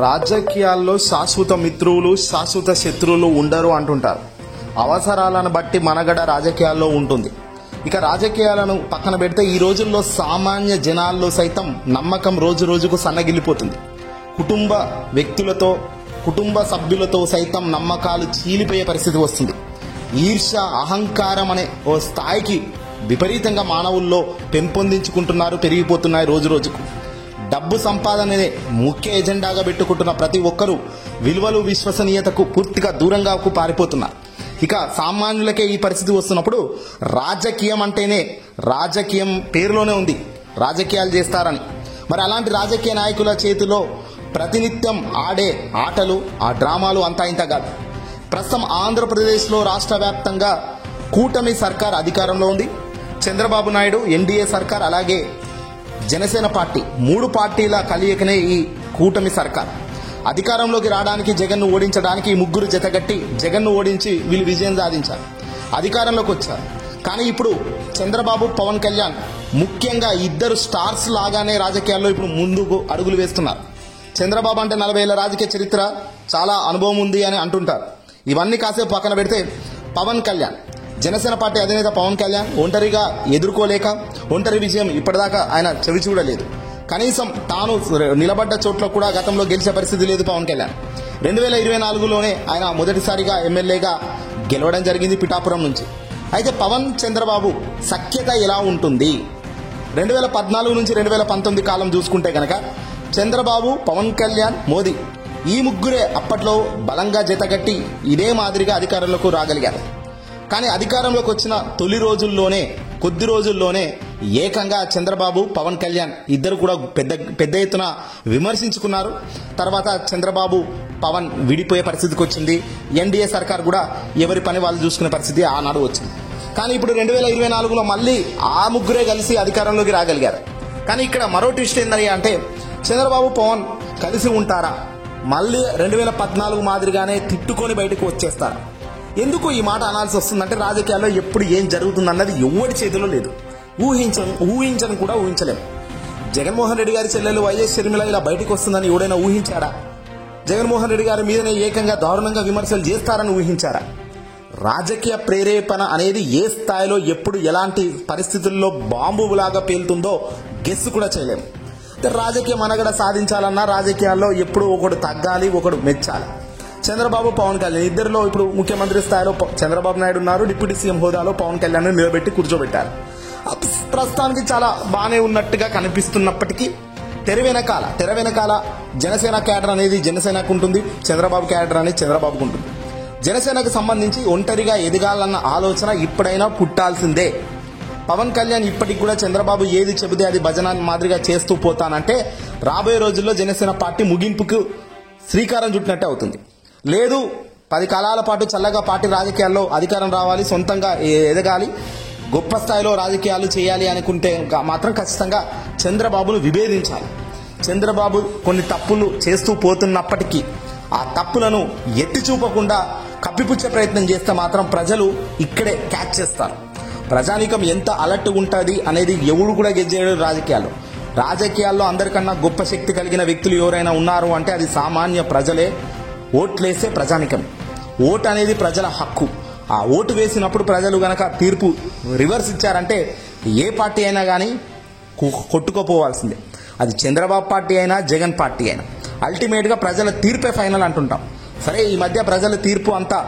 రాజకీయాల్లో శాశ్వత మిత్రులు శాశ్వత శత్రువులు ఉండరు అంటుంటారు. అవసరాలను బట్టి మనగడ రాజకీయాల్లో ఉంటుంది. ఇక రాజకీయాలను పక్కన పెడితే ఈ రోజుల్లో సామాన్య జనాల్లో సైతం నమ్మకం రోజు రోజుకు సన్నగిల్లిపోతుంది. కుటుంబ వ్యక్తులతో కుటుంబ సభ్యులతో సైతం నమ్మకాలు చీలిపోయే పరిస్థితి వస్తుంది. ఈర్ష్య అహంకారం అనే ఓ స్థాయికి విపరీతంగా మానవుల్లో పెంపొందించుకుంటున్నారు, పెరిగిపోతున్నాయి రోజు రోజుకు. డబ్బు సంపాదననే ముఖ్య ఎజెండాగా పెట్టుకుంటున్న ప్రతి ఒక్కరూ విలువలు విశ్వసనీయతకు పూర్తిగా దూరంగా పారిపోతున్నారు. ఇక సామాన్యులకే ఈ పరిస్థితి వస్తున్నప్పుడు రాజకీయం అంటేనే రాజకీయం పేరులోనే ఉంది, రాజకీయాలు చేస్తారని. మరి అలాంటి రాజకీయ నాయకుల చేతిలో ప్రతినిత్యం ఆడే ఆటలు ఆ డ్రామాలు అంతా ఇంత కాదు. ప్రస్తుతం ఆంధ్రప్రదేశ్లో రాష్ట్ర వ్యాప్తంగా కూటమి సర్కార్ అధికారంలో ఉంది. చంద్రబాబు నాయుడు ఎన్డీఏ సర్కార్, అలాగే జనసేన పార్టీ, 3 పార్టీల కలయికనే ఈ కూటమి సర్కార్. అధికారంలోకి రావడానికి, జగన్ను ఓడించడానికి ఈ ముగ్గురు జతగట్టి జగన్ను ఓడించి వీళ్ళు విజయం సాధించారు, అధికారంలోకి వచ్చారు. కానీ ఇప్పుడు చంద్రబాబు, పవన్ కళ్యాణ్ ముఖ్యంగా ఇద్దరు స్టార్స్ లాగానే రాజకీయాల్లో ఇప్పుడు ముందుకు అడుగులు వేస్తున్నారు. చంద్రబాబు అంటే 40 ఏళ్ల రాజకీయ చరిత్ర, చాలా అనుభవం ఉంది అని అంటుంటారు. ఇవన్నీ కాసేపు పక్కన పెడితే పవన్ కళ్యాణ్, జనసేన పార్టీ అధినేత పవన్ కళ్యాణ్ ఒంటరిగా ఎదుర్కోలేక ఒంటరి విజయం ఇప్పటిదాకా ఆయన చెవి చూడలేదు. కనీసం తాను నిలబడ్డ చోట్ల కూడా గతంలో గెలిచే పరిస్థితి లేదు పవన్ కళ్యాణ్. 2024లోనే ఆయన మొదటిసారిగా ఎమ్మెల్యేగా గెలవడం జరిగింది పిఠాపురం నుంచి. అయితే పవన్ చంద్రబాబు సఖ్యత ఎలా ఉంటుంది? 2014 నుంచి 2019 కాలం చూసుకుంటే కనుక చంద్రబాబు, పవన్ కళ్యాణ్, మోదీ ఈ ముగ్గురే అప్పట్లో బలంగా జతగట్టి ఇదే మాదిరిగా అధికారంలోకి రాగలిగారు. కానీ అధికారంలోకి వచ్చిన తొలి రోజుల్లోనే, కొద్ది రోజుల్లోనే ఏకంగా చంద్రబాబు, పవన్ కళ్యాణ్ ఇద్దరు కూడా పెద్ద ఎత్తున విమర్శించుకున్నారు. తర్వాత చంద్రబాబు, పవన్ విడిపోయే పరిస్థితికి వచ్చింది. ఎన్డీఏ సర్కార్ కూడా ఎవరి పని వాళ్ళు చూసుకునే పరిస్థితి ఆనాడు వచ్చింది. కానీ ఇప్పుడు 2024లో మళ్ళీ ఆ ముగ్గురే కలిసి అధికారంలోకి రాగలిగారు. కానీ ఇక్కడ మరో ట్విస్ట్ ఏందని అంటే చంద్రబాబు, పవన్ కలిసి ఉంటారా? మళ్ళీ 2014 మాదిరిగానే తిట్టుకొని బయటకు వచ్చేస్తారా? ఎందుకు ఈ మాట అనాల్సి వస్తుందంటే రాజకీయాల్లో ఎప్పుడు ఏం జరుగుతుందన్నది ఎవరి చేతిలో లేదు. ఊహించను కూడా ఊహించలేం. జగన్మోహన్ రెడ్డి గారి చెల్లెలు వైఎస్ షర్మిల ఇలా బయటకు వస్తుందని ఎవడైనా ఊహించారా? జగన్మోహన్ రెడ్డి గారి మీదనే ఏకంగా దారుణంగా విమర్శలు చేస్తారని ఊహించారా? రాజకీయ ప్రేరేపణ అనేది ఏ స్థాయిలో, ఎప్పుడు, ఎలాంటి పరిస్థితుల్లో బాంబులాగా పేలుతుందో గెస్ కూడా చేయలేము. రాజకీయ మనగడ సాధించాలన్నా రాజకీయాల్లో ఎప్పుడు ఒకడు తగ్గాలి, ఒకడు మెచ్చాలి. చంద్రబాబు, పవన్ కళ్యాణ్ ఇద్దరిలో ఇప్పుడు ముఖ్యమంత్రి స్థాయిలో చంద్రబాబు నాయుడు ఉన్నారు, డిప్యూటీ సీఎం హోదాలో పవన్ కళ్యాణ్ నిలబెట్టి కూర్చోబెట్టారు. ప్రస్తుతానికి చాలా బాగానే ఉన్నట్టుగా కనిపిస్తున్నప్పటికీ తెర వెనకాల జనసేన క్యాడర్ అనేది జనసేనకు ఉంటుంది, చంద్రబాబు క్యాడర్ అనేది చంద్రబాబుకు ఉంటుంది. జనసేనకు సంబంధించి ఒంటరిగా ఎదగాలన్న ఆలోచన ఇప్పుడైనా పుట్టాల్సిందే. పవన్ కళ్యాణ్ ఇప్పటికి కూడా చంద్రబాబు ఏది చెబితే అది భజన మాదిరిగా చేస్తూ పోతానంటే రాబోయే రోజుల్లో జనసేన పార్టీ ముగింపుకు శ్రీకారం చుట్టినట్టే అవుతుంది. లేదు 10 కాలాల పాటు చల్లగా పార్టీ రాజకీయాల్లో అధికారం రావాలి, సొంతంగా ఎదగాలి, గొప్ప స్థాయిలో రాజకీయాలు చేయాలి అనుకుంటే మాత్రం ఖచ్చితంగా చంద్రబాబును విభేదించాలి. చంద్రబాబు కొన్ని తప్పులు చేస్తూ పోతున్నప్పటికీ ఆ తప్పులను ఎత్తి చూపకుండా కప్పిపుచ్చే ప్రయత్నం చేస్తే మాత్రం ప్రజలు ఇక్కడే క్యాచ్ చేస్తారు. ప్రజానీకం ఎంత అలర్ట్ ఉంటుంది అనేది ఎవరు కూడా గెలిచేయడు. రాజకీయాల్లో అందరికన్నా గొప్ప శక్తి కలిగిన వ్యక్తులు ఎవరైనా ఉన్నారు అంటే అది సామాన్య ప్రజలే. ఓట్లేసే ప్రజానీకం. ఓటు అనేది ప్రజల హక్కు. ఆ ఓటు వేసినప్పుడు ప్రజలు గనక తీర్పు రివర్స్ ఇచ్చారంటే ఏ పార్టీ అయినా కానీ కొట్టుకోపోవాల్సిందే. అది చంద్రబాబు పార్టీ అయినా, జగన్ పార్టీ అయినా. అల్టిమేట్గా ప్రజల తీర్పే ఫైనల్ అంటుంటాం. సరే, ఈ మధ్య ప్రజల తీర్పు అంతా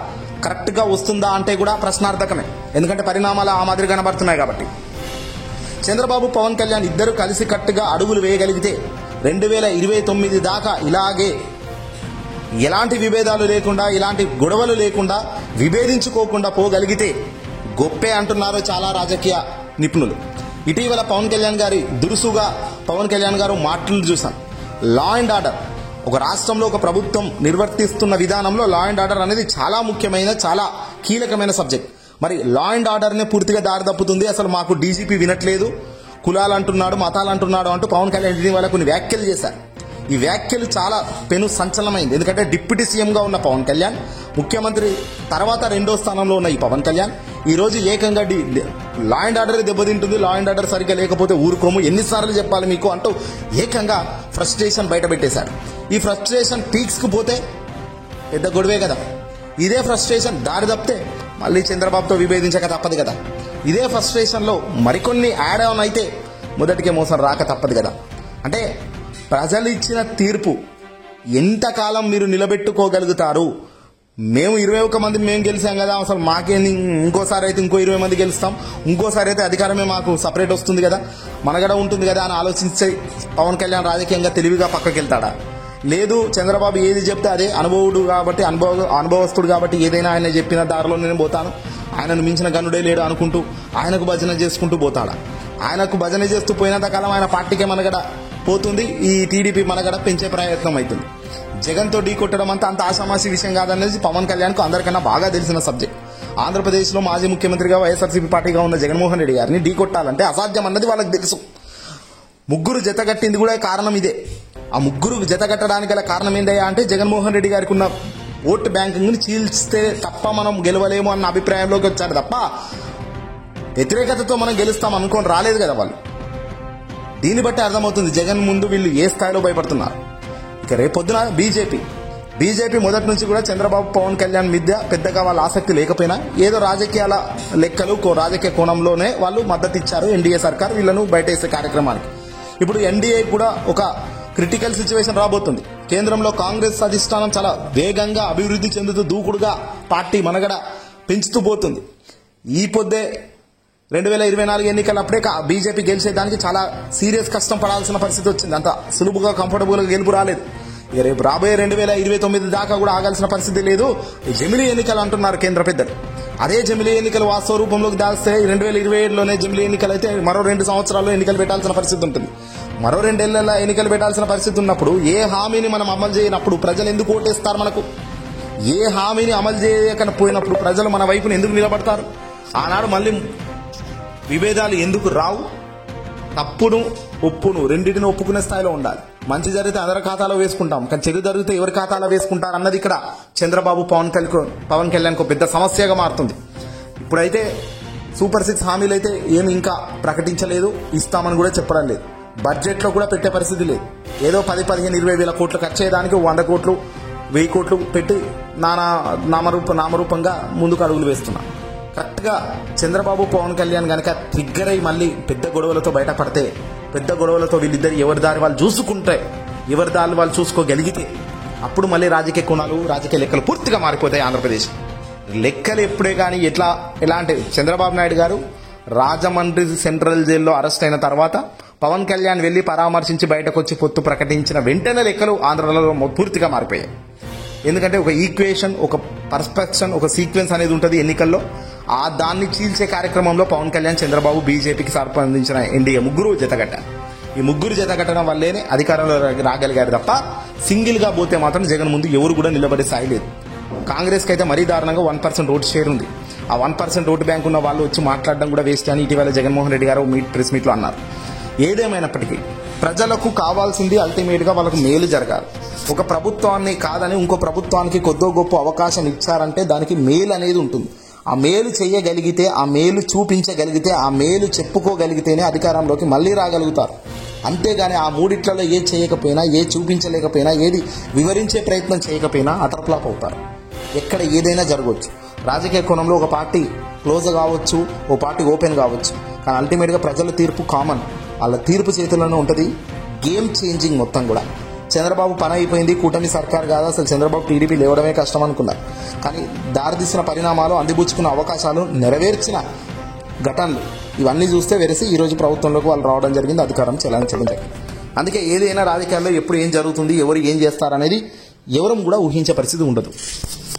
కరెక్ట్గా వస్తుందా అంటే కూడా ప్రశ్నార్థకమే. ఎందుకంటే పరిణామాలు ఆ మాదిరి కనబడుతున్నాయి కాబట్టి. చంద్రబాబు, పవన్ కళ్యాణ్ ఇద్దరు కలిసి కట్టుగా అడుగులు వేయగలిగితే 2029 దాకా ఇలాగే ఎలాంటి విభేదాలు లేకుండా, ఇలాంటి గొడవలు లేకుండా, విభేదించుకోకుండా పోగలిగితే గొప్పే అంటున్నారు చాలా రాజకీయ నిపుణులు. ఇటీవల పవన్ కళ్యాణ్ గారి దురుసుగా పవన్ కళ్యాణ్ గారు మాటలు చూసాం. లా అండ్ ఆర్డర్, ఒక రాష్ట్రంలో ఒక ప్రభుత్వం నిర్వర్తిస్తున్న విధానంలో లా అండ్ ఆర్డర్ అనేది చాలా ముఖ్యమైన, చాలా కీలకమైన సబ్జెక్ట్. మరి లా అండ్ ఆర్డర్నే పూర్తిగా దారి తప్పుతుంది. అసలు మాకు డీజీపీ వినట్లేదు, కులాలు అంటున్నాడు, మతాలు అంటున్నాడు అంటూ పవన్ కళ్యాణ్ ఇటీవల కొన్ని వ్యాఖ్యలు చేశారు. ఈ వ్యాఖ్యలు చాలా పెను సంచలనమైంది. ఎందుకంటే డిప్యూటీ సీఎంగా ఉన్న పవన్ కళ్యాణ్, ముఖ్యమంత్రి తర్వాత 2వ స్థానంలో ఉన్న ఈ పవన్ కళ్యాణ్ ఈరోజు ఏకంగా లా అండ్ ఆర్డర్ దెబ్బతింటుంది, లా అండ్ ఆర్డర్ సరిగ్గా లేకపోతే ఊరుకోము, ఎన్నిసార్లు చెప్పాలి మీకు అంటూ ఏకంగా ఫ్రస్ట్రేషన్ బయట పెట్టేశారు. ఈ ఫ్రస్ట్రేషన్ పీక్స్కి పోతే పెద్ద గొడవే కదా. ఇదే ఫ్రస్ట్రేషన్ దారి తప్పితే మళ్ళీ చంద్రబాబుతో విభేదించక తప్పదు కదా. ఇదే ఫ్రస్ట్రేషన్లో మరికొన్ని యాడ్ ఆన్ అయితే మొదటికే మోసం రాక తప్పదు కదా. అంటే ప్రజలు ఇచ్చిన తీర్పు ఎంతకాలం మీరు నిలబెట్టుకోగలుగుతారు? మేము 21 మంది మేము గెలిచాం కదా, అసలు మాకేంది, ఇంకోసారి అయితే ఇంకో 20 మంది గెలుస్తాం, ఇంకోసారి అయితే అధికారమే మాకు సపరేట్ వస్తుంది కదా, మనగడ ఉంటుంది కదా అని ఆలోచించే పవన్ కళ్యాణ్ రాజకీయంగా తెలివిగా పక్కకి వెళ్తాడా? లేదు, చంద్రబాబు ఏది చెప్తే అదే, అనుభవుడు కాబట్టి అనుభవస్తుడు కాబట్టి ఏదైనా ఆయన చెప్పిన దారిలో నేను పోతాను, ఆయనను మించిన గనుడే లేడు అనుకుంటూ ఆయనకు భజన చేసుకుంటూ పోతాడా? ఆయనకు భజన చేస్తూ పోయినంత కాలం ఆయన పార్టీకే మనగడ పోతుంది, ఈ టీడీపీ మనగడ పెంచే ప్రయత్నం అవుతుంది. జగన్తో ఢీ కొట్టడం అంత ఆషామాషి విషయం కాదనేది పవన్ కళ్యాణ్కు అందరికన్నా బాగా తెలిసిన సబ్జెక్ట్. ఆంధ్రప్రదేశ్లో మాజీ ముఖ్యమంత్రిగా వైఎస్ఆర్సీపీ పార్టీగా ఉన్న జగన్మోహన్ రెడ్డి గారిని ఢీ కొట్టాలంటే అసాధ్యం అన్నది వాళ్ళకి తెలుసు. ముగ్గురు జతగట్టింది కూడా కారణం ఇదే. ఆ ముగ్గురు జతగట్టడానికి గల కారణం ఏందయ్యా అంటే జగన్మోహన్ రెడ్డి గారికి ఉన్న ఓటు బ్యాంకింగ్ని చీల్స్తే తప్ప మనం గెలవలేము అన్న అభిప్రాయంలోకి వచ్చారు తప్ప వ్యతిరేకతతో మనం గెలుస్తాం అనుకోని రాలేదు కదా వాళ్ళు. దీన్ని బట్టి అర్థమవుతుంది జగన్ ముందు వీళ్ళు ఏ స్థాయిలో భయపడుతున్నారు. ఇక రేపొద్దున బీజేపీ మొదటి నుంచి కూడా చంద్రబాబు పవన్ కళ్యాణ్ మీద పెద్దగా వాళ్ళ ఆసక్తి లేకపోయినా ఏదో రాజకీయాల లెక్కలు రాజకీయ కోణంలోనే వాళ్ళు మద్దతు ఇచ్చారు ఎన్డీఏ సర్కార్ వీళ్ళను బయటేసే కార్యక్రమానికి. ఇప్పుడు ఎన్డీఏ కూడా ఒక క్రిటికల్ సిచ్యువేషన్ రాబోతుంది. కేంద్రంలో కాంగ్రెస్ అధిష్టానం చాలా వేగంగా అభివృద్ధి చెందుతూ దూకుడుగా పార్టీ మనగడ పెంచుతూ పోతుంది. ఈ పొద్దే 2024 ఎన్నికలప్పుడే బీజేపీ గెలిచేదానికి చాలా సీరియస్ కష్టం పడాల్సిన పరిస్థితి వచ్చింది. అంత సులువుగా కంఫర్టబుల్గా గెలుపు రాలేదు. ఇక రేపు రాబోయే 2029 దాకా కూడా ఆగాల్సిన పరిస్థితి లేదు. జమిలీ ఎన్నికలు అంటున్నారు కేంద్ర పెద్దలు. అదే జమిలీ ఎన్నికలు వాస్తవ రూపంలోకి దాస్తే 2027లోనే జమిలీ ఎన్నికలు అయితే మరో 2 సంవత్సరాల్లో ఎన్నికలు పెట్టాల్సిన పరిస్థితి ఉంటుంది. మరో 2 ఏళ్ల ఎన్నికలు పెట్టాల్సిన పరిస్థితి ఉన్నప్పుడు ఏ హామీని మనం అమలు చేయనప్పుడు ప్రజలు ఎందుకు ఓటేస్తారు మనకు? ఏ హామీని అమలు చేయకపోయినప్పుడు ప్రజలు మన వైపున ఎందుకు నిలబడతారు? ఆనాడు మళ్ళీ విభేదాలు ఎందుకు రావు? తప్పును ఒప్పును రెండింటిని ఒప్పుకునే స్థాయిలో ఉండాలి. మంచి జరిగితే అందరి ఖాతాలో వేసుకుంటాం, కానీ చెడు జరిగితే ఎవరి ఖాతాలో వేసుకుంటారు అన్నది ఇక్కడ చంద్రబాబు పవన్ కళ్యాణ్కు పెద్ద సమస్యగా మారుతుంది. ఇప్పుడైతే సూపర్ 6 హామీలు అయితే ఏమి ఇంకా ప్రకటించలేదు, ఇస్తామని కూడా చెప్పడం లేదు. బడ్జెట్లో కూడా పెట్టే పరిస్థితి లేదు. ఏదో 10, 15, 20 వేల కోట్లు ఖర్చు చేయడానికి 100 కోట్లు 1000 కోట్లు పెట్టి నామరూపంగా ముందుకు అడుగులు వేస్తున్నారు. కరెక్ట్గా చంద్రబాబు పవన్ కళ్యాణ్ కనుక ట్రిగ్గర్ అయ్యి మళ్ళీ పెద్ద గొడవలతో బయటపడితే, పెద్ద గొడవలతో వీళ్ళిద్దరు ఎవరి దారి వాళ్ళు చూసుకుంటే, ఎవరి దారి వాళ్ళు చూసుకోగలిగితే అప్పుడు మళ్ళీ రాజకీయ కోణాలు రాజకీయ లెక్కలు పూర్తిగా మారిపోతాయి. ఆంధ్రప్రదేశ్ లెక్కలు ఎప్పుడే కానీ ఎలా అంటే చంద్రబాబు నాయుడు గారు రాజమండ్రి సెంట్రల్ జైల్లో అరెస్ట్ అయిన తర్వాత పవన్ కళ్యాణ్ వెళ్లి పరామర్శించి బయటకు వచ్చి పొత్తు ప్రకటించిన వెంటనే లెక్కలు ఆంధ్రలో పూర్తిగా మారిపోయాయి. ఎందుకంటే ఒక ఈక్వేషన్, ఒక పర్స్పెక్షన్, ఒక సీక్వెన్స్ అనేది ఉంటుంది ఎన్నికల్లో. దాన్ని చీల్చే కార్యక్రమంలో పవన్ కళ్యాణ్, చంద్రబాబు, బీజేపీకి సంబంధించిన ఎన్డీఏ ముగ్గురు జతగట్టారు. ఈ ముగ్గురు జతగట్టడం వల్లేనే అధికారంలో రాగలిగారు తప్ప సింగిల్గా పోతే మాత్రం జగన్ ముందు ఎవరు కూడా నిలబడే స్థాయి లేదు. కాంగ్రెస్కి అయితే మరీ దారుణంగా 1% ఓటు షేర్ ఉంది. ఆ 1% ఓటు బ్యాంక్ ఉన్న వాళ్ళు వచ్చి మాట్లాడడం కూడా వేస్ట్ అని ఇటీవల జగన్మోహన్ రెడ్డి గారు ప్రెస్ మీట్లో అన్నారు. ఏదేమైనప్పటికీ ప్రజలకు కావాల్సింది అల్టిమేట్గా వాళ్ళకు మేలు జరగాలి. ఒక ప్రభుత్వాన్ని కాదని ఇంకో ప్రభుత్వానికి కొద్దో గొప్ప అవకాశం ఇచ్చారంటే దానికి మేలు అనేది ఉంటుంది. ఆ మేలు చేయగలిగితే, ఆ మేలు చూపించగలిగితే, ఆ మేలు చెప్పుకోగలిగితేనే అధికారంలోకి మళ్ళీ రాగలుగుతారు. అంతేగాని ఆ మూడిట్లలో ఏ చేయకపోయినా, ఏ చూపించలేకపోయినా, ఏది వివరించే ప్రయత్నం చేయకపోయినా అటర్ ఫ్లాప్ అవుతారు. ఎక్కడ ఏదైనా జరగవచ్చు. రాజకీయ కోణంలో ఒక పార్టీ క్లోజ్ కావచ్చు, ఓ పార్టీ ఓపెన్ కావచ్చు, కానీ అల్టిమేట్గా ప్రజల తీర్పు కామన్. వాళ్ళ తీర్పు చేతుల్లోనే ఉంటుంది. గేమ్ చేంజింగ్ మొత్తం కూడా. చంద్రబాబు పని అయిపోయింది, కూటమి సర్కార్ కాదు, అసలు చంద్రబాబు టీడీపీ లేవడమే కష్టం అనుకున్నారు. కానీ దారితీసిన పరిణామాలు, అందిపుచ్చుకున్న అవకాశాలు, నెరవేర్చిన ఘటనలు ఇవన్నీ చూస్తే వెరసి ఈరోజు ప్రభుత్వంలోకి వాళ్ళు రావడం జరిగింది, అధికారం చెలాయించడం జరిగింది. అందుకే ఏదైనా రాజకీయాల్లో ఎప్పుడు ఏం జరుగుతుంది, ఎవరు ఏం చేస్తారనేది ఎవరు కూడా ఊహించే పరిస్థితి ఉండదు.